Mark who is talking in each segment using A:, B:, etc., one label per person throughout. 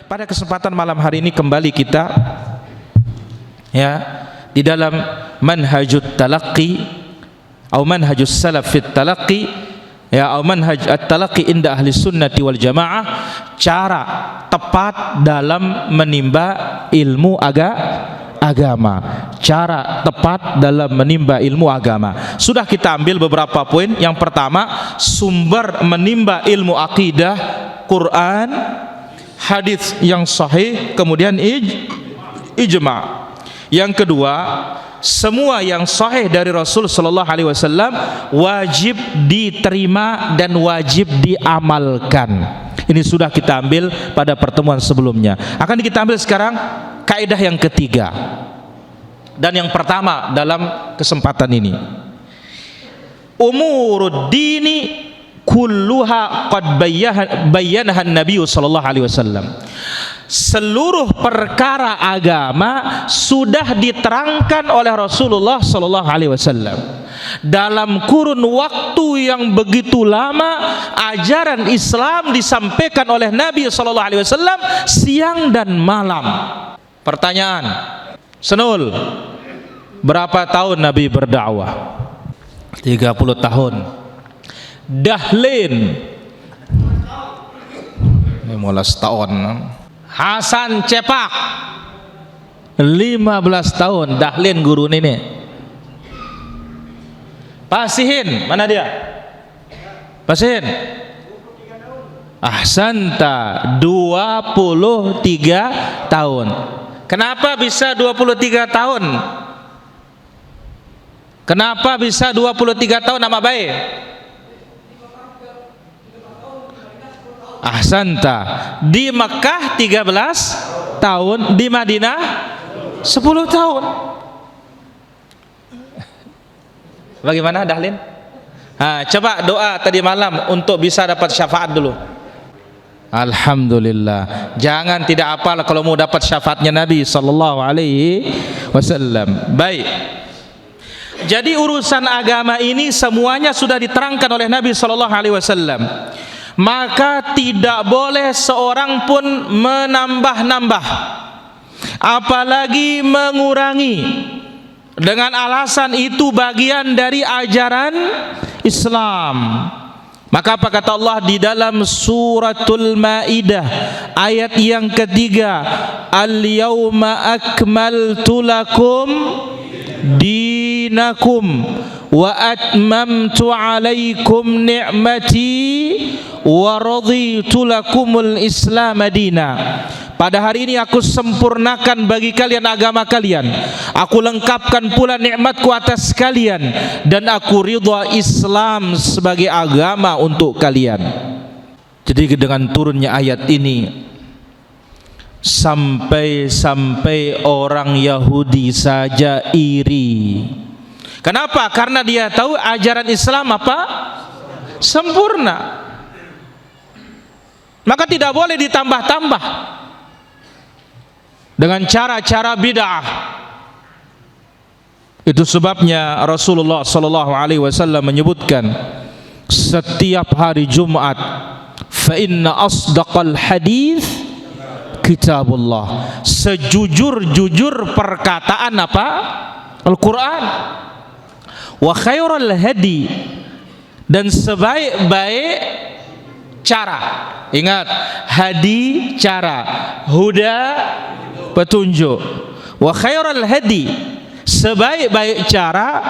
A: pada kesempatan malam hari ini kembali kita ya di dalam manhajut talaqqi atau manhajus salaf fit talaqqi ya atau manhaj at-talaqqi inda ahli sunnati wal jamaah, cara tepat dalam menimba ilmu agama, cara tepat dalam menimba ilmu agama. Sudah kita ambil beberapa poin. Yang pertama, sumber menimba ilmu akidah, Quran, hadis yang sahih, kemudian ijma'. Yang kedua, semua yang sahih dari Rasul sallallahu alaihi wasallam wajib diterima dan wajib diamalkan. Ini sudah kita ambil pada pertemuan sebelumnya. Akan kita ambil sekarang kaidah yang ketiga dan yang pertama dalam kesempatan ini. Umurud dini kulluha qad bayyanaha an-nabiy sallallahu alaihi wasallam. Seluruh perkara agama sudah diterangkan oleh Rasulullah sallallahu alaihi wasallam. Dalam kurun waktu yang begitu lama, ajaran Islam disampaikan oleh Nabi sallallahu alaihi wasallam siang dan malam. Pertanyaan, Senul, berapa tahun Nabi berdakwah? 30 tahun. Dahlin 15 tahun. Hasan Cepak 15 tahun. Dahlin guru ini. Pasihin, mana dia? Pasihin. Ahsanta, 23 tahun. Kenapa bisa 23 tahun? Kenapa bisa 23 tahun nama baik? Ahsanta, di Mekah 13 tahun, di Madinah 10 tahun. Bagaimana Dahlin? Coba doa tadi malam untuk bisa dapat syafaat dulu. Alhamdulillah. Jangan tidak apal kalau mau dapat syafaatnya Nabi sallallahu alaihi wasallam. Baik. Jadi urusan agama ini semuanya sudah diterangkan oleh Nabi sallallahu alaihi wasallam. Maka tidak boleh seorang pun menambah-nambah, apalagi mengurangi, dengan alasan itu bagian dari ajaran Islam. Maka apa kata Allah di dalam suratul Maidah ayat yang ketiga, al-yauma akmaltu lakum dinakum wa atmamtu alaikum ni'mati wa raditu lakumul Islam madina. Pada hari ini aku sempurnakan bagi kalian agama kalian, aku lengkapkan pula nikmatku atas kalian, dan aku ridha Islam sebagai agama untuk kalian. Jadi dengan turunnya ayat ini, sampai orang Yahudi saja iri. Kenapa? Karena dia tahu ajaran Islam apa? Sempurna. Maka tidak boleh ditambah-tambah dengan cara-cara bid'ah. Itu sebabnya Rasulullah sallallahu alaihi wasallam menyebutkan setiap hari Jumat, fa inna asdaqal hadits kitabullah. Sejujur-jujur perkataan apa? Al-Quran. Wa khairul hadi, dan sebaik-baik cara. Ingat, hadi cara, huda petunjuk. Wa khairul hadi, sebaik-baik cara,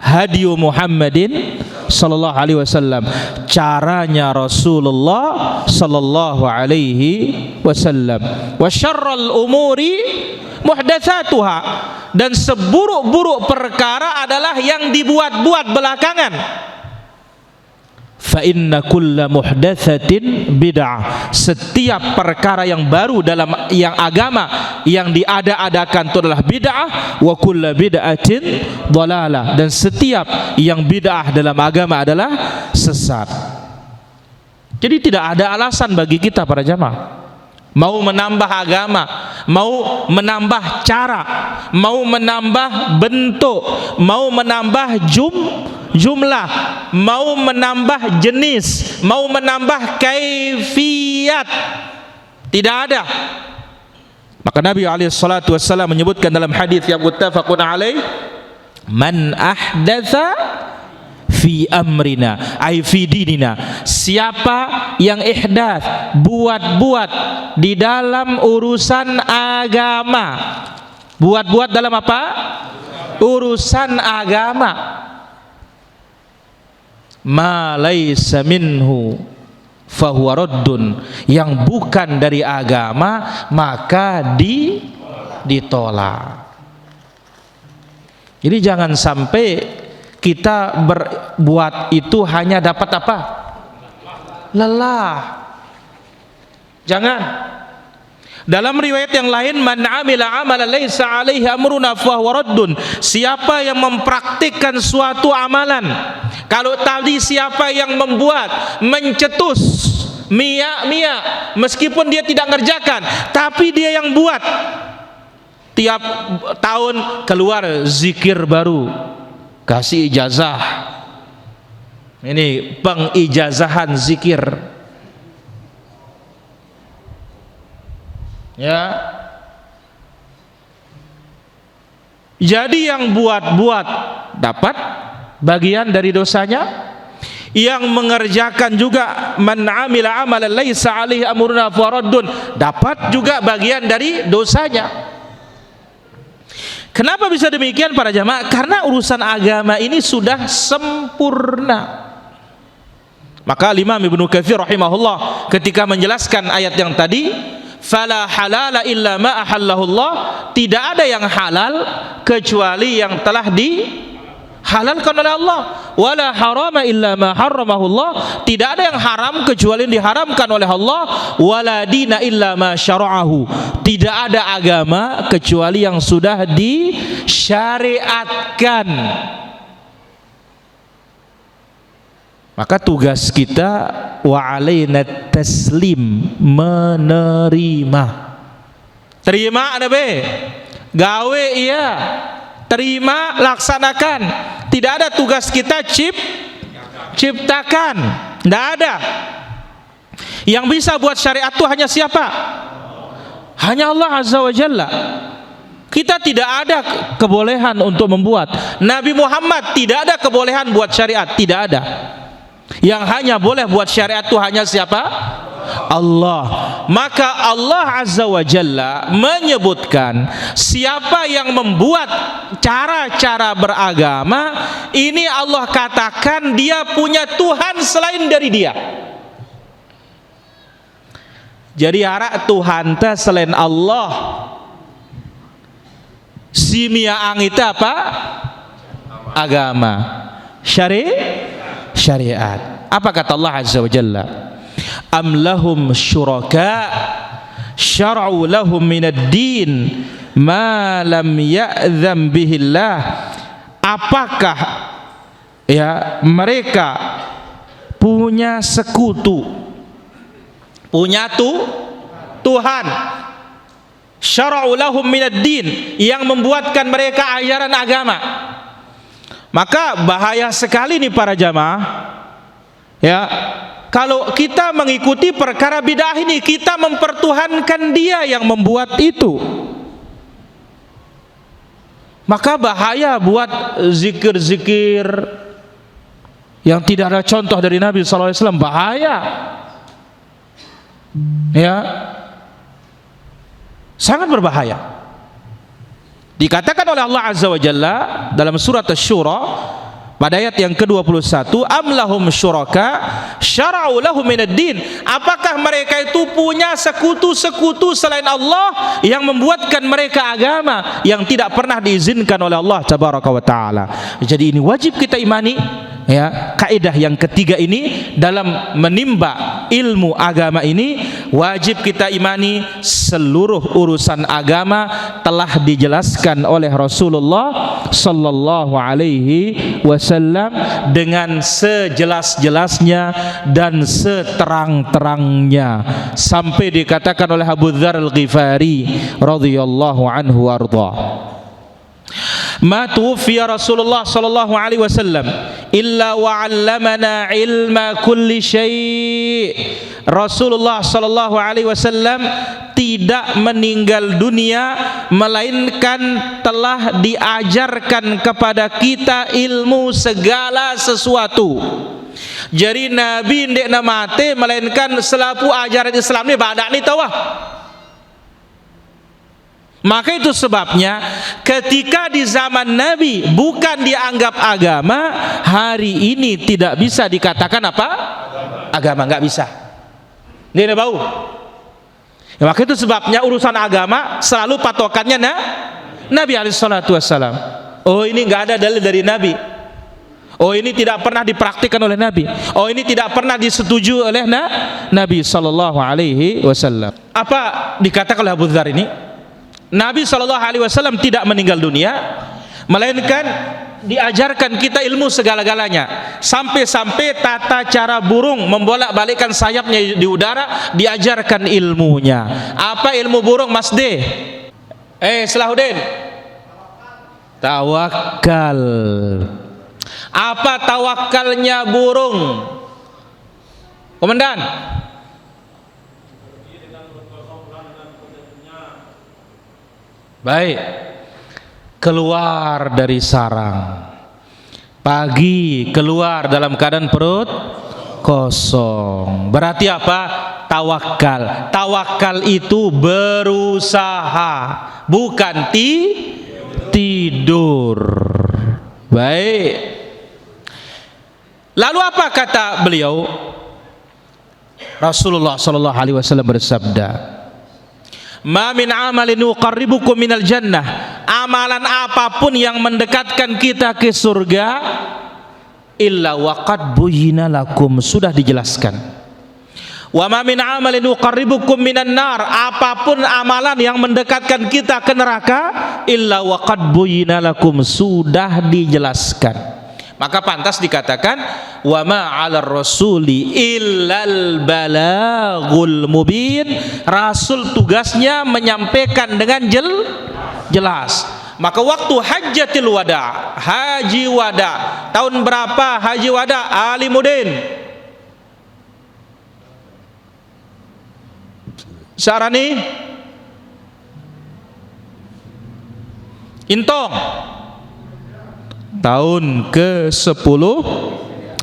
A: hadi Muhammadin sallallahu alaihi wasallam, caranya Rasulullah sallallahu alaihi wasallam. Wa syarrul umuri muhdatsatuha, dan seburuk-buruk perkara adalah yang dibuat-buat belakangan. Fa inna kulla muhdatsatin bid'ah, setiap perkara yang baru dalam yang agama yang diada-adakan itu adalah bid'ah. Wa kulla bid'atin dhalalah, dan setiap yang bid'ah dalam agama adalah sesat. Jadi tidak ada alasan bagi kita para jamaah mau menambah agama, mau menambah cara, mau menambah bentuk, mau menambah jumlah, mau menambah jenis, mau menambah kaifiyat. Tidak ada. Maka Nabi SAW menyebutkan dalam hadis yang muttafaqun alaih, man ahdatsa fi amrina ay fi dinina, siapa yang ihdath, buat-buat di dalam urusan agama. Buat-buat dalam apa? Urusan agama. Ma laysa minhu fahuwa raddun, yang bukan dari agama maka ditolak. Jadi jangan sampai kita berbuat itu hanya dapat apa? Lelah. Jangan. Dalam riwayat yang lain, man amila amalan laisa alaihi amruna fahuwa raddun, siapa yang mempraktikkan suatu amalan, kalau tadi siapa yang membuat, mencetus mia meskipun dia tidak ngerjakan, tapi dia yang buat, tiap tahun keluar zikir baru, kasih ijazah, ini pengijazahan zikir, ya. Jadi yang buat-buat dapat bagian dari dosanya, yang mengerjakan juga man amila amalan laisa alaihi amruna faraddun, dapat juga bagian dari dosanya. Kenapa bisa demikian para jamaah? Karena urusan agama ini sudah sempurna. Maka Imam Ibnu Katsir rahimahullah ketika menjelaskan ayat yang tadi, fala halala illa ma ahallahullah, tidak ada yang halal kecuali yang telah dihalalkan oleh Allah. Wala harama illa ma harramahullah, tidak ada yang haram kecuali yang diharamkan oleh Allah. Wala dina illa ma syara'ahu, tidak ada agama kecuali yang sudah disyariatkan. Maka tugas kita wa alaina taslim, menerima. Terima ada be, gawe iya, terima laksanakan. Tidak ada tugas kita ciptakan, tidak ada. Yang bisa buat syariat itu hanya siapa? Hanya Allah Azza wa Jalla. Kita tidak ada kebolehan untuk membuat. Nabi Muhammad tidak ada kebolehan buat syariat, tidak ada. Yang hanya boleh buat syariat itu hanya siapa? Allah. Maka Allah Azza wa Jalla menyebutkan siapa yang membuat cara-cara beragama ini, Allah katakan dia punya Tuhan selain dari dia. Jadi harap Tuhan teh selain Allah. Simiaang itu apa? Agama. Syariat. Apa kata Allah Azza wa Jalla? Am lahum syuraka syara'u lahum minad din ma lam ya'zam bihillah. Apakah ya mereka punya sekutu, punya Tuhan, syara'u lahum minad din, yang membuatkan mereka ajaran agama. Maka bahaya sekali nih para jamaah, ya, kalau kita mengikuti perkara bid'ah ini, kita mempertuhankan dia yang membuat itu. Maka bahaya buat zikir-zikir yang tidak ada contoh dari Nabi SAW, bahaya, ya, sangat berbahaya. Dikatakan oleh Allah Azza wa Jalla dalam surat Asy-Syura pada ayat yang ke-21, am lahum syuraka syara'u lahum minad din, apakah mereka itu punya sekutu-sekutu selain Allah yang membuatkan mereka agama yang tidak pernah diizinkan oleh Allah tabaraka wa taala. Jadi ini wajib kita imani, ya, kaidah yang ketiga ini dalam menimba ilmu agama ini, wajib kita imani seluruh urusan agama telah dijelaskan oleh Rasulullah sallallahu alaihi wasallam dengan sejelas-jelasnya dan seterang-terangnya, sampai dikatakan oleh Abu Dzar Al-Ghifari radhiyallahu anhu warda, ma tuwfiya Rasulullah sallallahu alaihi wasallam illa wa 'allamana ilma kulli syai'. Rasulullah sallallahu alaihi wasallam tidak meninggal dunia melainkan telah diajarkan kepada kita ilmu segala sesuatu. Jadi Nabi ndek na mate melainkan selaku ajaran Islam ni badak ni tawah. Maka itu sebabnya ketika di zaman Nabi bukan dianggap agama, hari ini tidak bisa dikatakan apa? Agama, enggak bisa. Dia ada bau. Ya, maka itu sebabnya urusan agama selalu patokannya Nabi alaihi salatu wassalam. Oh, ini enggak ada dalil dari Nabi. Oh, ini tidak pernah dipraktikkan oleh Nabi. Oh, ini tidak pernah disetujui oleh Nabi sallallahu alaihi wasallam. Apa dikatakan oleh Abu Dzar ini? Nabi SAW tidak meninggal dunia, melainkan diajarkan kita ilmu segala-galanya. Sampai-sampai tata cara burung membolak-balikkan sayapnya di udara, diajarkan ilmunya. Apa ilmu burung, Mas D? Salahuddin? Tawakal. Apa tawakalnya burung, Komandan? Baik, keluar dari sarang pagi, keluar dalam keadaan perut kosong. Berarti apa? Tawakal. Tawakal itu berusaha, bukan tidur. Baik. Lalu apa kata beliau? Rasulullah sallallahu alaihi wasallam bersabda, ma min amalin yuqarribukum minal jannah, amalan apapun yang mendekatkan kita ke surga, illa waqad buyyina lakum, sudah dijelaskan. Wa ma min amalin yuqarribukum minan nar, apapun amalan yang mendekatkan kita ke neraka, illa waqad buyyina lakum, sudah dijelaskan. Maka pantas dikatakan wa ma 'alar rasuli illal balagul mubin. Rasul tugasnya menyampaikan dengan jelas. Maka waktu hajjatil wada, haji wada, tahun berapa haji wada? Alimuddin Syarani Intong, tahun ke-10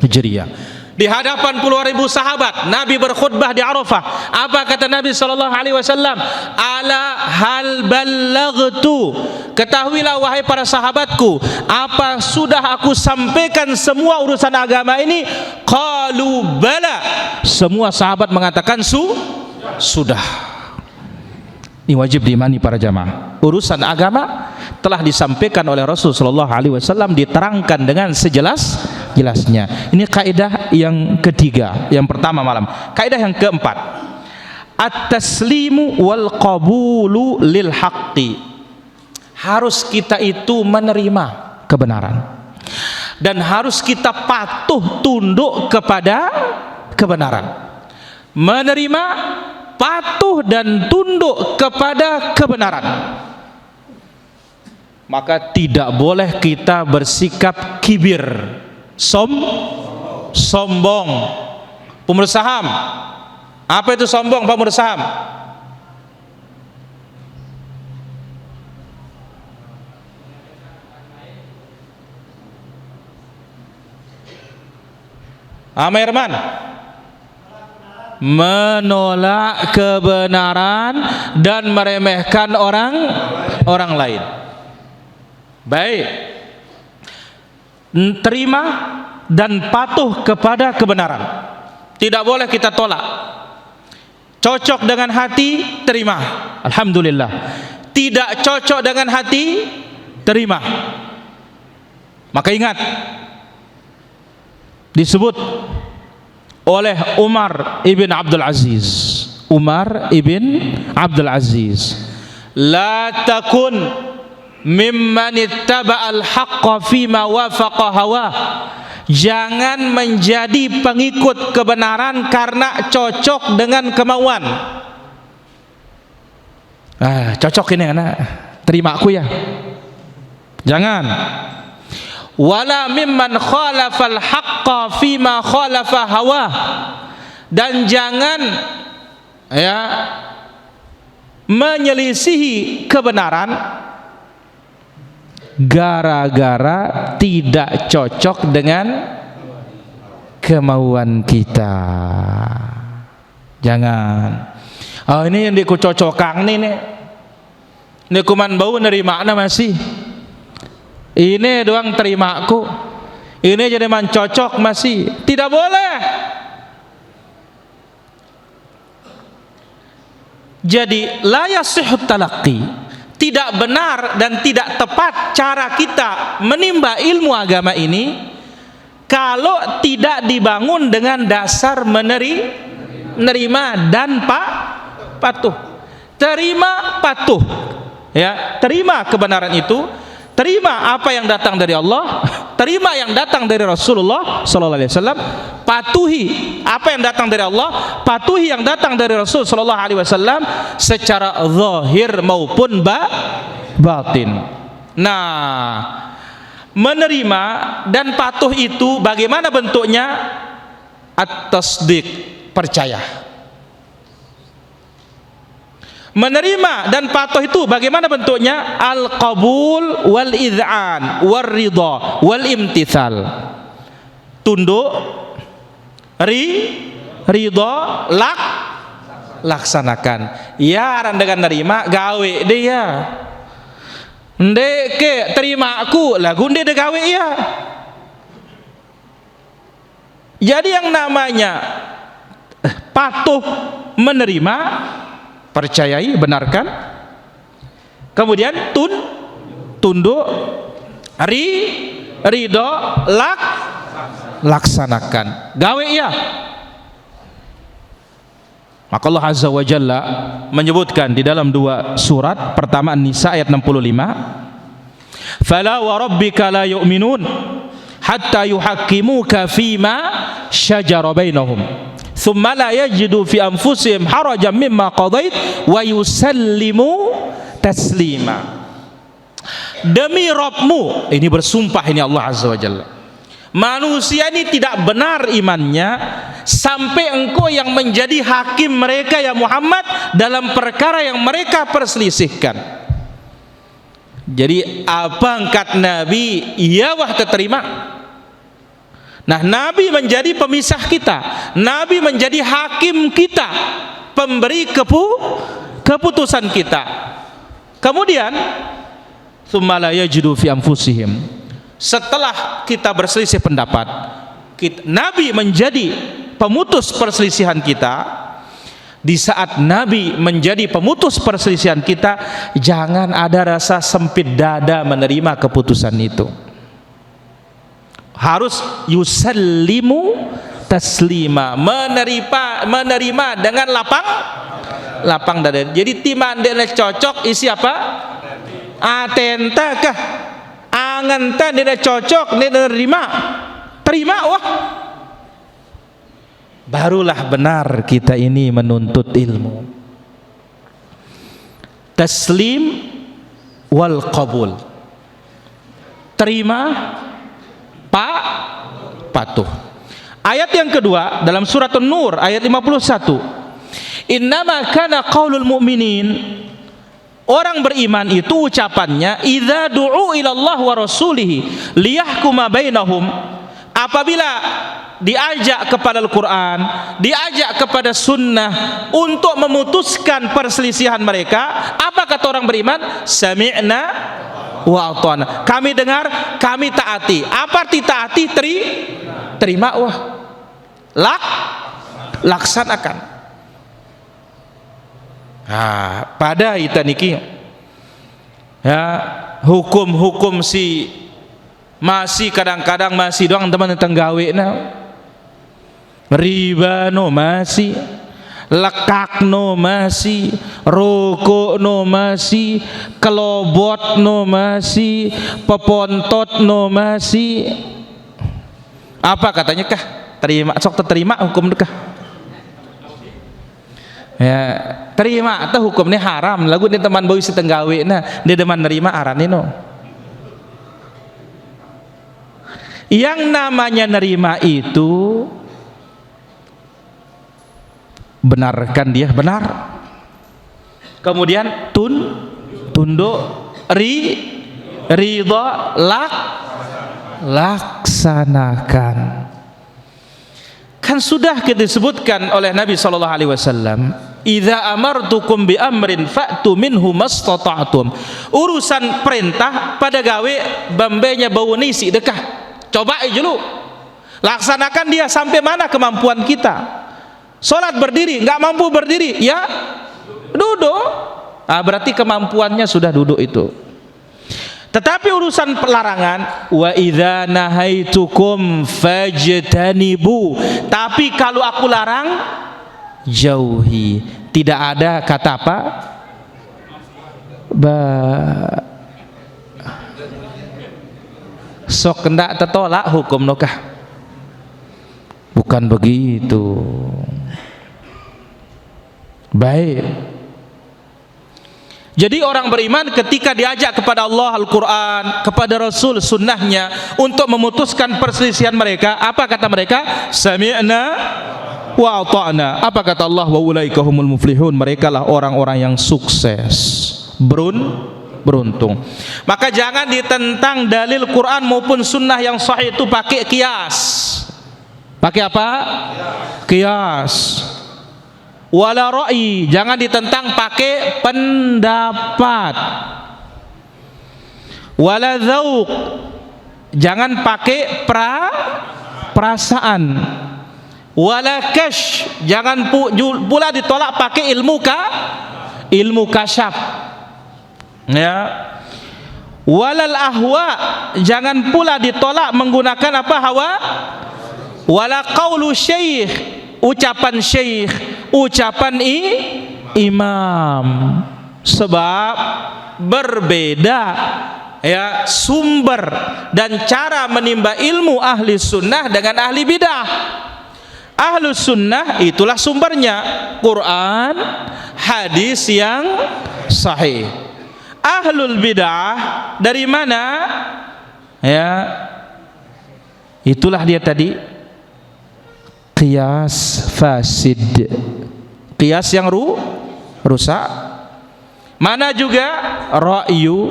A: Hijriah. Di hadapan puluhan ribu sahabat Nabi berkhutbah di Arafah. Apa kata Nabi sallallahu alaihi wasallam? Ala hal ballaghtu, ketahuilah wahai para sahabatku, apa sudah aku sampaikan semua urusan agama ini? Qalu bala, semua sahabat mengatakan sudah. Ini wajib diimani para jamaah. Urusan agama telah disampaikan oleh Rasul sallallahu alaihi wasallam, diterangkan dengan sejelas-jelasnya. Ini kaidah yang ketiga. Yang pertama malam. Kaidah yang keempat, at-taslimu wal qabulu lil haqqi. Harus kita itu menerima kebenaran dan harus kita patuh tunduk kepada kebenaran. Menerima, patuh dan tunduk kepada kebenaran. Maka tidak boleh kita bersikap kibir, sombong. Pemenuh saham, apa itu sombong? Pemenuh saham, Herman, menolak kebenaran dan meremehkan orang lain. Baik, terima dan patuh kepada kebenaran, tidak boleh kita tolak. Cocok dengan hati, terima, alhamdulillah. Tidak cocok dengan hati, terima. Maka ingat, disebut oleh Umar ibn Abdul Aziz, la takun mimman ittaba'al haqqa fima wafaqa hawa, jangan menjadi pengikut kebenaran karena cocok dengan kemauan. Cocok ini anak, terima aku ya, Jangan. Wala mimman khalafal haqqa fima khalafa hawa. Dan jangan ya menyelisihi kebenaran gara-gara tidak cocok dengan kemauan kita. Jangan. Oh, ini yang dikucocokang nih. Ini kuman bau nerima masih. Ini doang terimaku. Ini jadi man cocok masih. Tidak boleh. Jadi la yasihut talaqqi, tidak benar dan tidak tepat cara kita menimba ilmu agama ini kalau tidak dibangun dengan dasar menerima dan patuh. Terima patuh, ya, terima kebenaran itu, terima apa yang datang dari Allah, terima yang datang dari Rasulullah sallallahu alaihi wasallam, patuhi apa yang datang dari Allah, patuhi yang datang dari Rasul sallallahu alaihi wasallam secara zahir maupun batin. Nah, menerima dan patuh itu bagaimana bentuknya? At-tasdiq, percaya. Menerima dan patuh itu bagaimana bentuknya? Al-qabul wal id'an wal ridha wal imtithal. Tunduk, ridha, laksanakan. Ya, dengan nerima gawe dia. Ndek ke terima aku lagu ndek de gawe ya. Jadi yang namanya patuh, menerima, percayai, benarkan, kemudian tunduk, ridho, laksanakan, gawe ya. Maka Allah Azza wa Jalla menyebutkan di dalam dua surat. Pertama An-Nisa ayat 65, fala wa rabbika la yu'minun hatta yuhakkimuka fima syajara bainahum thumma la yajidu fi anfusihim harajan mimma qadait wa yusallimu taslima. Demi Rabbmu, ini bersumpah ini Allah Azza wa Jalla, manusia ini tidak benar imannya sampai engkau yang menjadi hakim mereka ya Muhammad dalam perkara yang mereka perselisihkan. Jadi apa angkat Nabi? Iya wah terima. Nah, Nabi menjadi pemisah kita, Nabi menjadi hakim kita, pemberi keputusan kita. Kemudian tsumma la yajidu fi anfusihim, setelah kita berselisih pendapat, Nabi menjadi pemutus perselisihan kita. Di saat Nabi menjadi pemutus perselisihan kita, jangan ada rasa sempit dada menerima keputusan itu. Harus yusallimu taslima, menerima dengan lapang dada. Jadi timan dia cocok isi apa? Atenta kah? Angan tan dia cocok, dia nerima. Terima wah. Barulah benar kita ini menuntut ilmu. Taslim wal qabul. Terima, patuh. Ayat yang kedua dalam surat An-Nur ayat 51. Innama kana qaulul mu'minin, orang beriman itu ucapannya idza du'u ila Allah wa rasulihi liyahkuma bainahum, apabila diajak kepada Al-Quran, diajak kepada sunnah untuk memutuskan perselisihan mereka, apa kata orang beriman? Sami'na wa ata'na, kami dengar, kami taati. Apa arti taati? Terima wah, laksanakan. Nah, pada kita niki ya, hukum-hukum si masih kadang-kadang masih doang teman tentang gawe na riba no masih, lekak no masih, rokok no masih, kelobot no masih, pepontot no masih. Apa katanya kah? Terima, sok terima hukum dekah. Ya, terima atau hukumnya haram. Lagu ni teman boy setenggawe na, dia deman nerima aran no. Yang namanya nerima itu, benarkan dia benar, kemudian tunduk, ridha, laksanakan. Kan sudah disebutkan oleh Nabi sallallahu alaihi wasallam, idza amartukum bi amrin fa'tu minhu mastata'tum. Urusan perintah pada gawe bambenya bau nisi dekah. Coba dulu. Laksanakan dia sampai mana kemampuan kita. Salat berdiri, enggak mampu berdiri, ya duduk. Berarti kemampuannya sudah duduk itu. Tetapi urusan pelarangan, wa idza nahaitukum fajtanibu. Tapi kalau aku larang, jauhi. Tidak ada kata apa? Sok kendak tertolak hukum nokah. Bukan begitu. Baik. Jadi orang beriman ketika diajak kepada Allah Al-Quran, kepada Rasul sunnahnya untuk memutuskan perselisihan mereka, apa kata mereka? Sami'na wa ata'na. Apa kata Allah? Wa ulaika humul muflihun. Mereka lah orang-orang yang sukses, beruntung. Maka jangan ditentang dalil Quran maupun sunnah yang sahih itu pakai kias. Pakai apa? Kias. Wala ra'i, jangan ditentang pakai pendapat. Wala dzauq, jangan pakai perasaan. Wala kash, jangan pula ditolak pakai ilmu kasyaf. Ya. Walal ahwa, jangan pula ditolak menggunakan apa? Hawa. Wala qaulu syekh, ucapan syekh, ucapan imam. Sebab berbeda ya sumber dan cara menimba ilmu ahli sunnah dengan ahli bidah. Ahli sunnah itulah sumbernya Quran, hadis yang sahih. Ahlul bidah dari mana? Ya, itulah dia tadi, qiyas fasid, qiyas yang rusak. Mana juga ra'yu,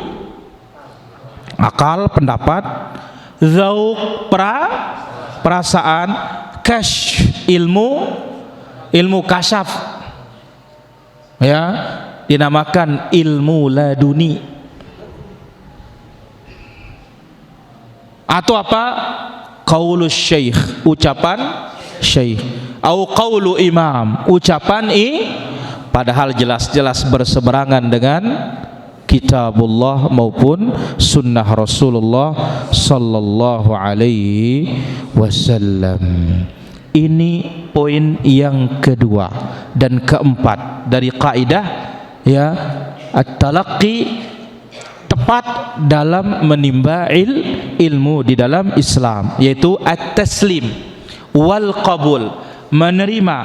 A: akal, pendapat, dzauq, perasaan, kash, ilmu kasyaf, ya, dinamakan ilmu laduni. Atau apa? Qaulus syekh, ucapan syekh, au qaulu imam, ucapan padahal jelas-jelas berseberangan dengan kitabullah maupun sunnah Rasulullah sallallahu alaihi wasallam. Ini poin yang kedua dan keempat dari kaidah ya at-talaqqi, tepat dalam menimba ilmu di dalam Islam, yaitu at-taslim wal qabul, menerima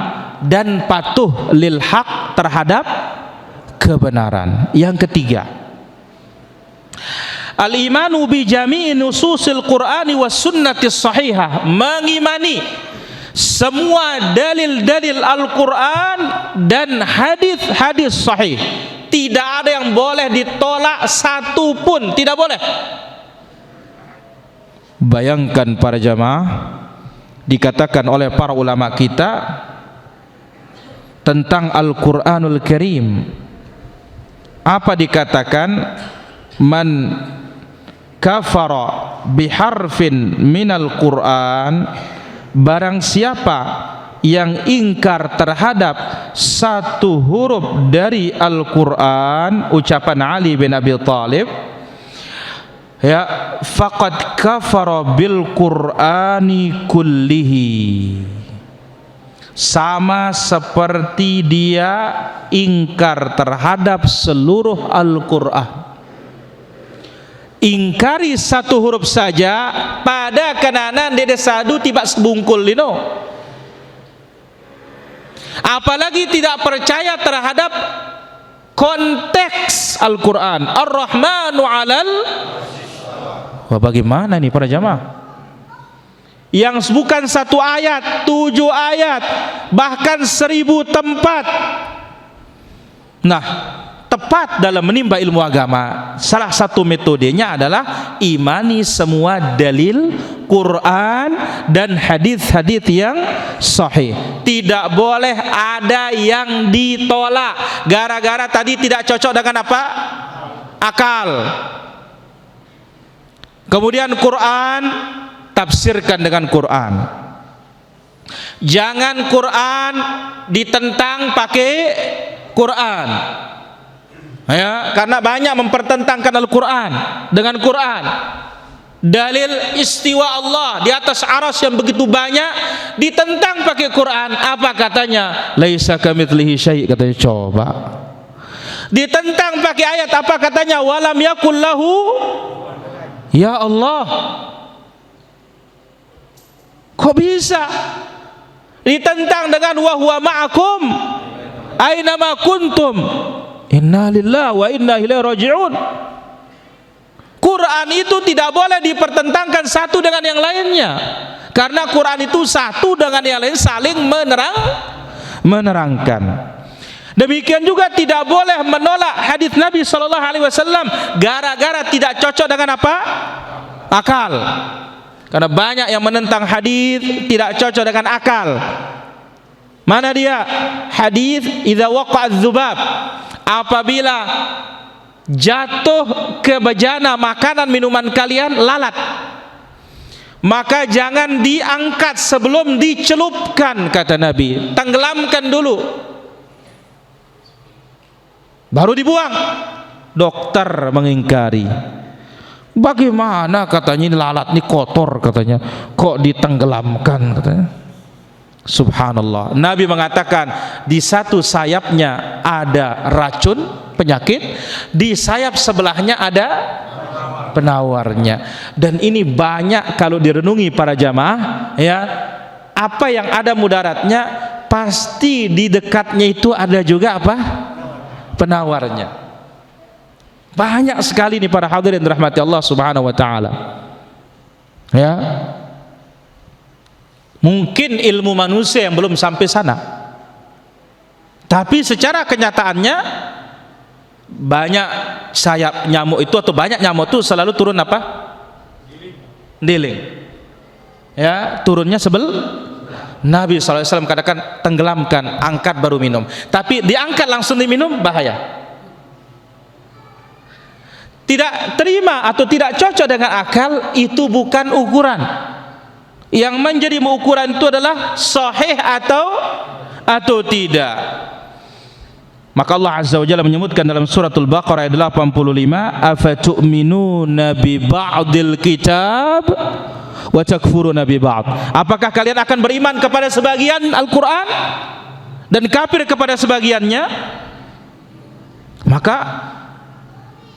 A: dan patuh lil haq, terhadap kebenaran. Yang ketiga, al-imanu bi jami'i nususil Qur'ani was sunnati sahihah, mengimani semua dalil-dalil Al-Quran dan hadis-hadis sahih. Tidak ada yang boleh ditolak satu pun, tidak boleh. Bayangkan para jamaah, dikatakan oleh para ulama kita tentang Al-Quranul Karim. Apa dikatakan? Man kafara biharfin minal Quran, barang siapa yang ingkar terhadap satu huruf dari Al-Quran, ucapan Ali bin Abi Thalib, ya, faqad kafara bil Qur'ani kullihi, sama seperti dia ingkar terhadap seluruh Al-Quran. Ingkari satu huruf saja pada kenanan dede sadu tiba sebungkul lino, apalagi tidak percaya terhadap konteks Al-Quran. Ar-Rahmanu alal, wah, bagaimana nih para jamaah? yang bukan 1 ayat, 7 ayat, bahkan 1000 tempat. Nah, tepat dalam menimba ilmu agama, salah satu metodenya adalah imani semua dalil Quran dan hadis-hadis yang sahih. Tidak boleh ada yang ditolak gara-gara tadi tidak cocok dengan apa? Akal. Kemudian Quran, tafsirkan dengan Quran. Jangan Quran ditentang pakai Quran. Ya, karena banyak mempertentangkan Al-Quran dengan Quran. Dalil istiwa Allah di atas arsy yang begitu banyak ditentang pakai Quran. Apa katanya? Laisa kamitslihi syai', katanya. Coba. Ditentang pakai ayat, apa katanya? Walam yakul lahu ya Allah. Kok bisa? Ditentang dengan wa huwa ma'akum aina ma kuntum. Inna lillahi wa inna ilaihi raji'un. Quran itu tidak boleh dipertentangkan satu dengan yang lainnya, karena Quran itu satu dengan yang lain saling menerangkan. Demikian juga tidak boleh menolak hadis Nabi SAW gara-gara tidak cocok dengan apa? Akal. Karena banyak yang menentang hadis tidak cocok dengan akal. Mana dia? Hadis idza waqa'adz dzubab, apabila jatuh ke bejana makanan minuman kalian lalat, maka jangan diangkat sebelum dicelupkan, kata Nabi. Tenggelamkan dulu, baru dibuang. Dokter mengingkari. Bagaimana, katanya, ini lalat, ini kotor, katanya, kok ditenggelamkan, katanya. Subhanallah. Nabi mengatakan di satu sayapnya ada racun penyakit, di sayap sebelahnya ada penawarnya. Dan ini banyak kalau direnungi para jamaah, ya, apa yang ada mudaratnya, pasti di dekatnya itu ada juga apa? Penawarnya. Banyak sekali nih para hadirin rahmati Allah Subhanahu wa taala. Ya. Mungkin ilmu manusia yang belum sampai sana, tapi secara kenyataannya banyak sayap nyamuk itu, atau banyak nyamuk itu selalu turun apa? Diling. Ya, turunnya Nabi SAW katakan tenggelamkan, angkat baru minum. Tapi diangkat langsung diminum bahaya. Tidak terima atau tidak cocok dengan akal, itu bukan ukuran. Yang menjadi ukuran itu adalah sahih atau tidak. Maka Allah Azza wa Jalla menyebutkan dalam suratul Baqarah ayat 85, afatu'minuna bi ba'dil kitab wa takfuruna bi ba'd. Apakah kalian akan beriman kepada sebagian Al-Qur'an dan kafir kepada sebagiannya? Maka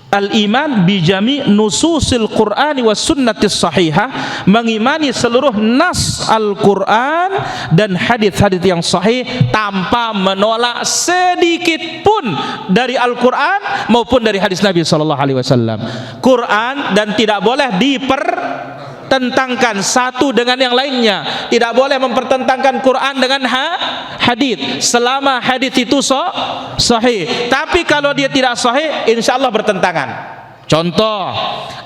A: al-iman bijami nususil Qur'ani was sunnatis sahihah, mengimani seluruh nas Al-Qur'an dan hadis-hadis yang sahih tanpa menolak sedikit pun dari Al-Qur'an maupun dari hadis Nabi SAW. Quran dan tidak boleh dipertentangkan satu dengan yang lainnya. Tidak boleh mempertentangkan Quran dengan hadis selama hadis itu sahih. Tapi kalau dia tidak sahih, insyaallah bertentangan. Contoh,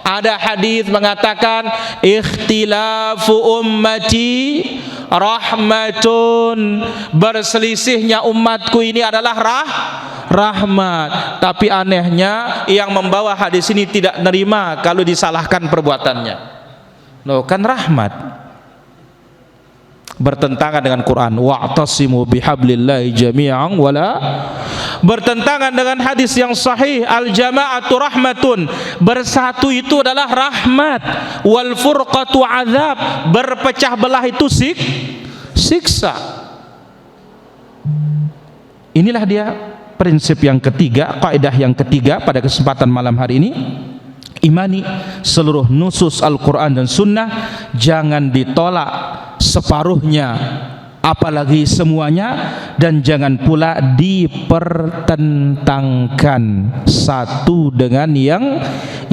A: ada hadis mengatakan ikhtilafu ummati rahmatun, berselisihnya umatku ini adalah rahmat. Tapi anehnya yang membawa hadis ini tidak nerima kalau disalahkan perbuatannya. Loh, kan rahmat. Bertentangan dengan Quran, wa'tasimu bihablillahi jami'an wala, bertentangan dengan hadis yang sahih, al-jama'atu rahmatun, bersatu itu adalah rahmat, wal furqatu azab, berpecah belah itu siksa. Inilah dia prinsip yang ketiga, kaidah yang ketiga pada kesempatan malam hari ini. Imani seluruh nusus Al-Quran dan Sunnah, jangan ditolak separuhnya apalagi semuanya, dan jangan pula dipertentangkan satu dengan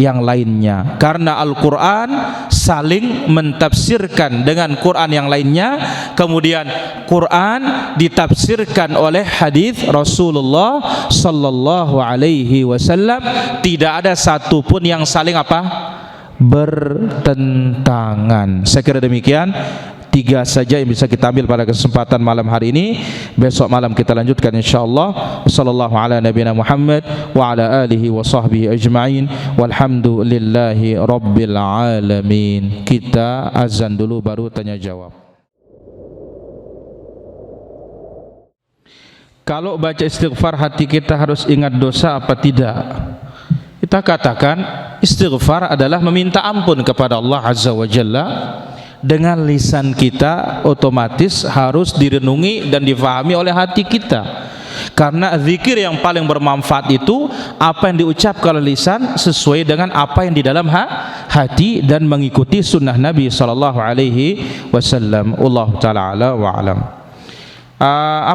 A: yang lainnya. Karena Al-Quran saling mentafsirkan dengan Quran yang lainnya, kemudian Quran ditafsirkan oleh hadis Rasulullah sallallahu alaihi wasallam. Tidak ada satupun yang saling apa? Bertentangan. Saya kira demikian. 3 saja yang bisa kita ambil pada kesempatan malam hari ini. Besok malam kita lanjutkan insyaallah. Sallallahu ala nabiyina Muhammad wa ala alihi wa sahbihi ajma'in. Walhamdulillahi rabbil alamin. Kita azan dulu baru tanya jawab. Kalau baca istighfar hati kita harus ingat dosa apa tidak? Kita katakan istighfar adalah meminta ampun kepada Allah Azza wa Jalla. Dengan lisan kita otomatis harus direnungi dan difahami oleh hati kita. Karena zikir yang paling bermanfaat itu apa yang diucapkan oleh lisan sesuai dengan apa yang di dalam hati dan mengikuti sunnah Nabi sallallahu alaihi wasallam. Wallahu taala ala wa alam.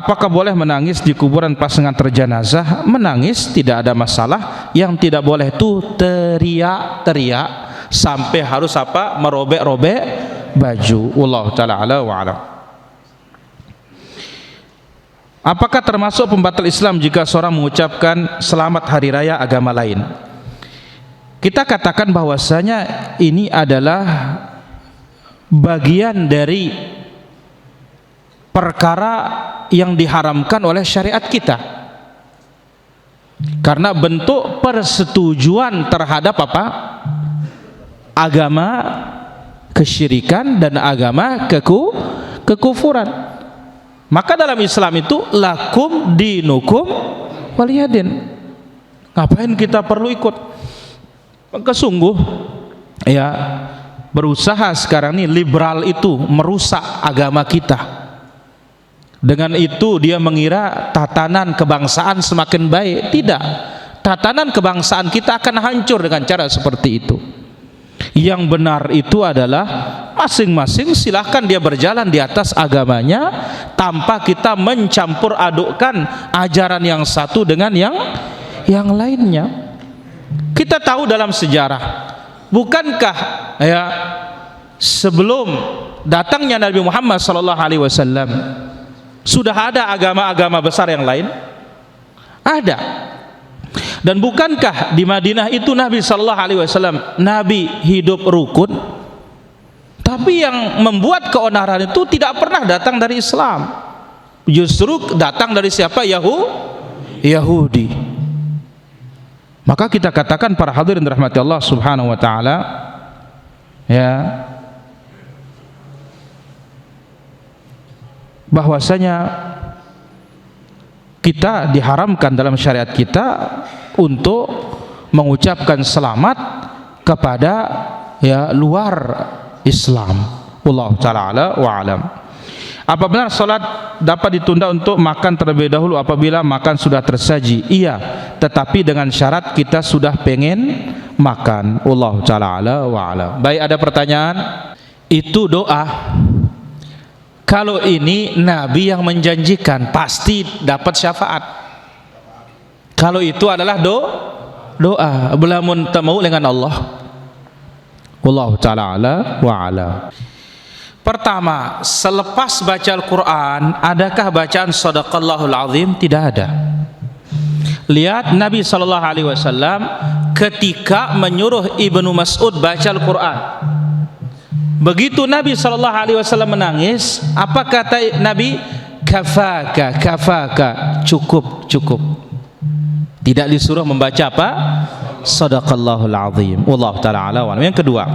A: Apakah boleh menangis di kuburan pas ngantar jenazah? Menangis tidak ada masalah. Yang tidak boleh itu teriak-teriak sampai harus apa? Merobek-robek baju. Wallahu taala ala wa alam. Apakah termasuk pembatal Islam jika seorang mengucapkan selamat hari raya agama lain? Kita katakan bahwasanya ini adalah bagian dari perkara yang diharamkan oleh syariat kita. Karena bentuk persetujuan terhadap apa? Agama kesyirikan dan agama kekufuran. Maka dalam Islam itu lakum dinukum waliyadin. Ngapain kita perlu ikut? Maka sungguh ya berusaha sekarang ini liberal itu merusak agama kita. Dengan itu dia mengira tatanan kebangsaan semakin baik. Tidak. Tatanan kebangsaan kita akan hancur dengan cara seperti itu. Yang benar itu adalah masing-masing silahkan dia berjalan di atas agamanya tanpa kita mencampur adukkan ajaran yang satu dengan yang lainnya. Kita tahu dalam sejarah, bukankah ya sebelum datangnya Nabi Muhammad sallallahu alaihi wasallam sudah ada agama-agama besar yang lain? Ada. Dan bukankah di Madinah itu Nabi sallallahu alaihi wasallam Nabi hidup rukun? Tapi yang membuat keonaran itu tidak pernah datang dari Islam. Justru datang dari siapa? Yahudi. Maka kita katakan para hadirin dirahmati Allah Subhanahu wa taala, ya, bahwasanya kita diharamkan dalam syariat kita untuk mengucapkan selamat kepada ya luar Islam. Wallahu taala ala wa alam. Apa benar salat dapat ditunda untuk makan terlebih dahulu apabila makan sudah tersaji? Iya, tetapi dengan syarat kita sudah pengen makan. Wallahu taala ala wa alam. Baik, ada pertanyaan? Itu doa. Kalau ini Nabi yang menjanjikan pasti dapat syafaat. Kalau itu adalah doa, belamun temu dengan Allah. Wallahu taala ala wa ala. Pertama, selepas baca Al-Quran, adakah bacaan Sadaqallahul Azim? Tidak ada. Lihat Nabi SAW ketika menyuruh Ibnu Mas'ud baca Al-Quran. Begitu Nabi SAW menangis, apa kata Nabi? Kafaka, kafaka, cukup, cukup. Tidak disuruh membaca apa? Sadaqallahul Azim. Wallahu ta'ala ala wa alam. Yang kedua,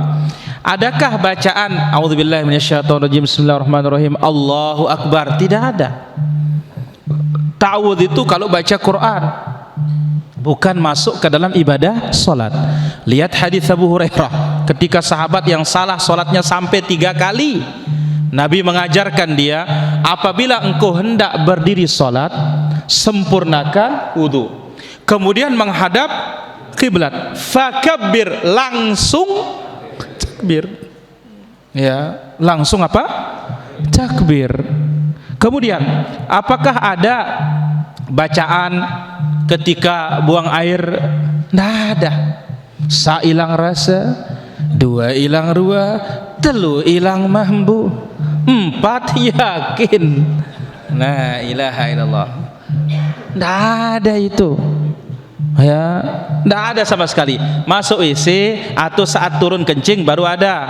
A: adakah bacaan a'udzubillahi minasyaitonirrajim bismillahirrahmanirrahim Allahu Akbar? Tidak ada. Ta'awudz itu kalau baca Quran, bukan masuk ke dalam ibadah salat. Lihat hadis Abu Hurairah, ketika sahabat yang salah salatnya sampai 3 kali, Nabi mengajarkan dia, apabila engkau hendak berdiri salat, sempurnakan wudu, kemudian menghadap kiblat, fakabbir, langsung takbir, ya, langsung apa? Takbir. Kemudian apakah ada bacaan ketika buang air? Tidak ada. sa ilang rasa, dua ilang rua, telu ilang mambu, empat yakin. La ilaha illallah. Tidak ada itu, ya, tidak ada sama sekali. Masuk WC atau saat turun kencing baru ada.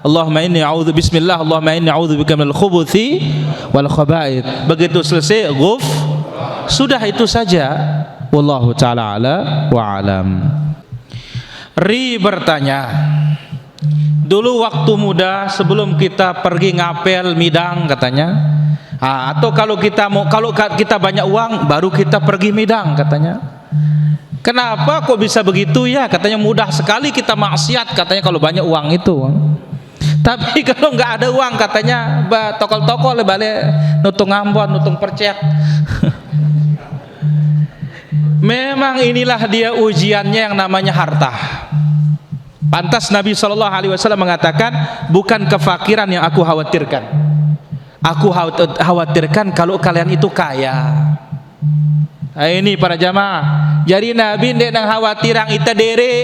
A: Allahumma inni a'udzu bismillah, Allahumma inni a'udzubika minal khubuthi wal khaba'ith. Begitu selesai ghuf, sudah itu saja. Wallahu taala ala wa alam. Ri bertanya, dulu waktu muda sebelum kita pergi ngapel midang katanya, atau kalau kita banyak uang baru kita pergi midang katanya. Kenapa kok bisa begitu ya? Katanya mudah sekali kita maksiat katanya kalau banyak uang itu. Tapi kalau nggak ada uang katanya tokol-tokol balik nutung ambon, nutung percek. Memang inilah dia ujiannya yang namanya harta. Pantas Nabi SAW mengatakan, bukan kefakiran yang aku khawatirkan. Aku khawatirkan kalau kalian itu kaya. Nah, ini para jamaah. Jadi Nabi tidak nang khawatirang ita dere.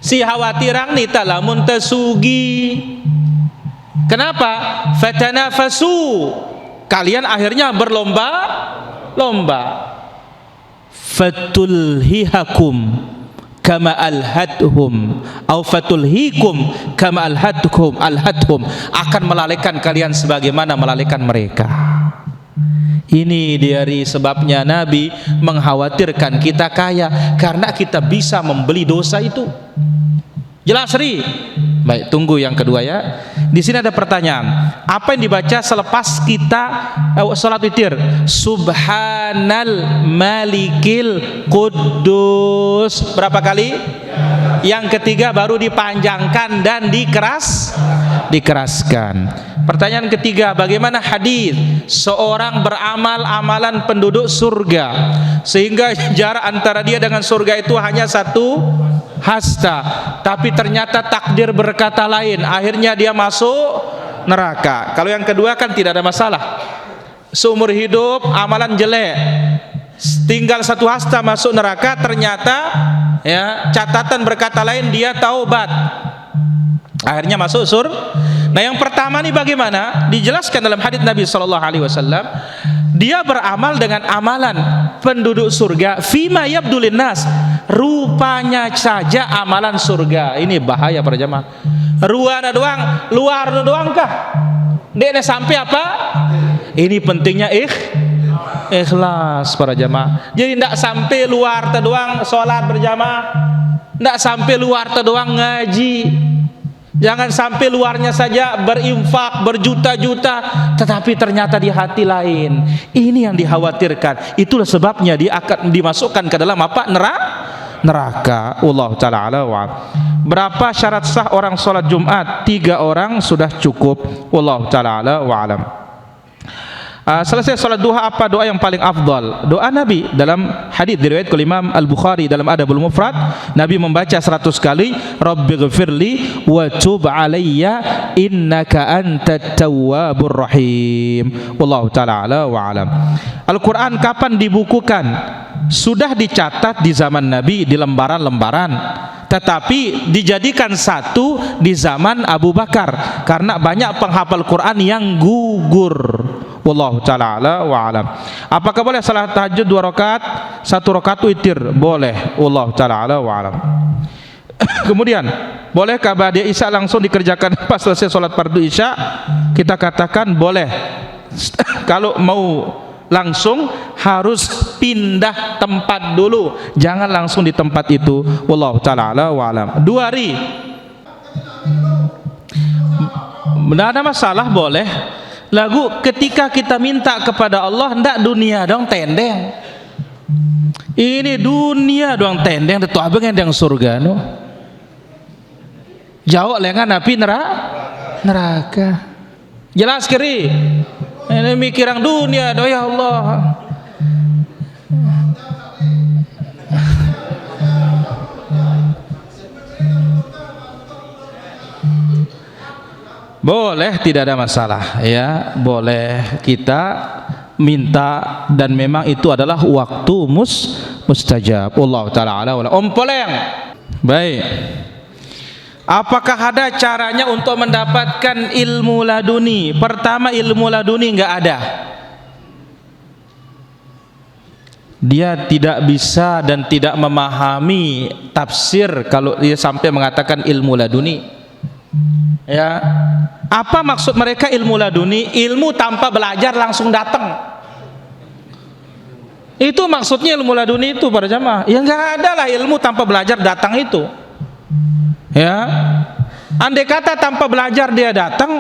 A: Si khawatirang nita lamun tasugi. Kenapa? Fatanafasu. Kalian akhirnya berlomba-lomba. Fatulhihakum kama alhadhum au fatulhikum kama alhadhum akan melalaikan kalian sebagaimana melalaikan mereka. Ini dari sebabnya Nabi mengkhawatirkan kita kaya karena kita bisa membeli dosa itu. Jelas Ri? Baik, tunggu yang kedua ya. Di sini ada pertanyaan. Apa yang dibaca selepas kita salat witir? Subhanal Malikil Quddus. Berapa kali? Yang ketiga baru dipanjangkan dan dikeraskan. Pertanyaan ketiga, bagaimana hadis seorang beramal amalan penduduk surga sehingga jarak antara dia dengan surga itu hanya satu hasta, tapi ternyata takdir berkata lain, akhirnya dia masuk neraka. Kalau yang kedua kan tidak ada masalah, seumur hidup amalan jelek, tinggal satu hasta masuk neraka, ternyata ya catatan berkata lain, dia taubat, akhirnya masuk surga. Nah yang pertama nih bagaimana? Dijelaskan dalam hadits Nabi SAW, dia beramal dengan amalan penduduk surga, fima yabdulin nas, rupanya saja amalan surga. Ini bahaya para jamaah. Ruana doang, luar doang kah? Dia sampai apa? Ini pentingnya ikhlas para jamaah. Jadi tidak sampai luar doang sholat berjamaah, tidak sampai luar doang ngaji. Jangan sampai luarnya saja berinfak berjuta-juta, tetapi ternyata di hati lain. Ini yang dikhawatirkan. Itulah sebabnya dia akan dimasukkan ke dalam apa? Neraka. Wallahu ta'ala ala wa. Berapa syarat sah orang sholat Jumat? 3 orang sudah cukup. Wallahu ta'ala ala wa alam. Selesai sholat duha, apa doa yang paling afdal? Doa Nabi dalam hadis diriwayatkan Imam Al-Bukhari dalam Adabul Mufrad, Nabi membaca 100 kali, Rabbighfirli wa tub alayya innaka antat tawwabur rahim. Wallahu ta'ala ala wa alam. Al-Quran kapan dibukukan? Sudah dicatat di zaman Nabi di lembaran-lembaran, tetapi dijadikan satu di zaman Abu Bakar karena banyak penghafal Quran yang gugur. Wallahu ta'ala ala wa alam. Apakah boleh salat tahajud 2 rakaat, 1 rakaat witir? Boleh. Wallahu ta'ala ala wa alam. Kemudian, bolehkah ba'da isya langsung dikerjakan pas selesai salat fardu isya? Kita katakan boleh. Kalau mau langsung harus pindah tempat dulu, jangan langsung di tempat itu. Wallahu ta'ala ala wa alam. 2 hari tidak ada masalah, boleh. Lagu ketika kita minta kepada Allah, ndak dunia dong tendeng. Ini dunia doang tendeng, itu abang yang surga no. Jauh lengan api neraka. Jelas kiri. Ini mikirang dunia do ya Allah. Boleh, tidak ada masalah ya, boleh kita minta dan memang itu adalah waktu mustajab. Allah taala ala. Om Poleng. Baik. Apakah ada caranya untuk mendapatkan ilmu laduni? Pertama, ilmu laduni enggak ada. Dia tidak bisa dan tidak memahami tafsir kalau dia sampai mengatakan ilmu laduni. Ya. Apa maksud mereka ilmu laduni? Ilmu tanpa belajar langsung datang. Itu maksudnya ilmu laduni itu para jamaah. Ya enggak ada lah ilmu tanpa belajar datang itu. Ya, andai kata tanpa belajar dia datang,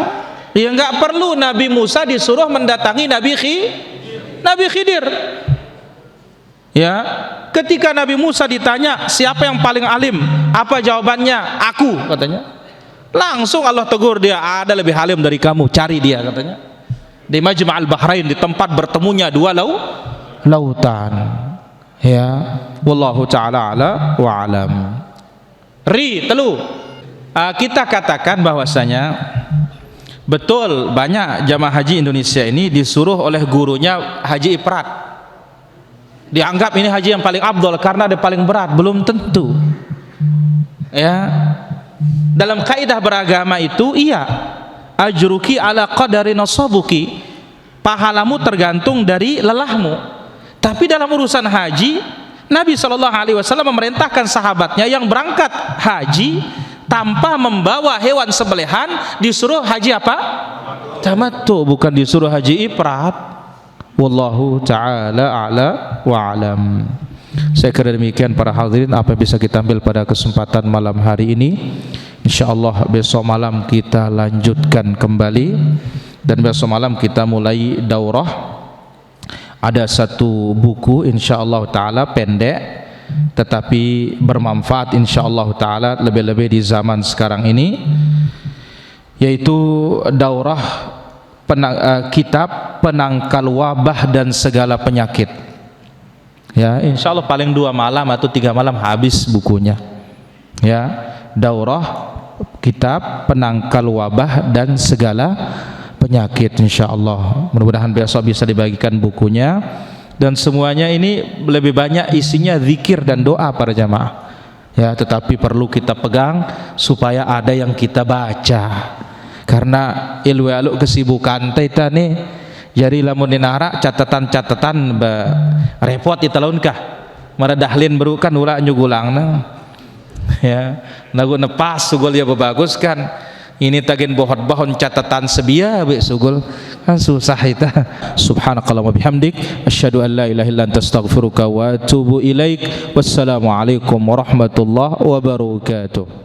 A: ya enggak perlu Nabi Musa disuruh mendatangi Nabi Khidir. Ya, ketika Nabi Musa ditanya siapa yang paling alim, apa jawabannya? Aku, katanya. Langsung Allah tegur dia, ada lebih alim dari kamu, cari dia, katanya. Di Majma'al Bahrain, di tempat bertemunya dua lautan. Ya, wallahu taala ala wa alam. Kita katakan bahwasanya betul banyak jamaah haji Indonesia ini disuruh oleh gurunya haji ifrat. Dianggap ini haji yang paling afdal karena dia paling berat. Belum tentu. Ya. Dalam kaidah beragama itu iya, ajruki ala qadari nasabuki, pahalamu tergantung dari lelahmu. Tapi dalam urusan haji, Nabi SAW memerintahkan sahabatnya yang berangkat haji tanpa membawa hewan sembelihan disuruh haji apa? Tamattu, bukan disuruh haji ifrat. Wallahu ta'ala a'la wa alam. Saya kira demikian para hadirin apa yang bisa kita ambil pada kesempatan malam hari ini. InsyaAllah besok malam kita lanjutkan kembali, dan besok malam kita mulai daurah. Ada satu buku insyaallah taala pendek tetapi bermanfaat insyaallah taala, lebih-lebih di zaman sekarang ini, yaitu daurah kitab penangkal wabah dan segala penyakit. Ya, insyaallah paling 2 malam atau 3 malam habis bukunya. Ya, daurah kitab penangkal wabah dan segala penyakit insyaallah. Mudah-mudahan besok bisa dibagikan bukunya, dan semuanya ini lebih banyak isinya zikir dan doa para jamaah. Ya, tetapi perlu kita pegang supaya ada yang kita baca. Karena ilmu kesibukan kita nih, jadi lamun dinara catatan-catatan repot itu launkah. Mara dahlin berukan ulah nyugulangna. Ya, nagu nepas sugol ya bagus kan. Ini tagin bohot-bohon catatan sebia be sugul kan susah itu. Subhanakallahumma bihamdik asyhadu an la ilaha illa anta astaghfiruka wa atubu ilaik. Wassalamu alaikum warahmatullahi wabarakatuh.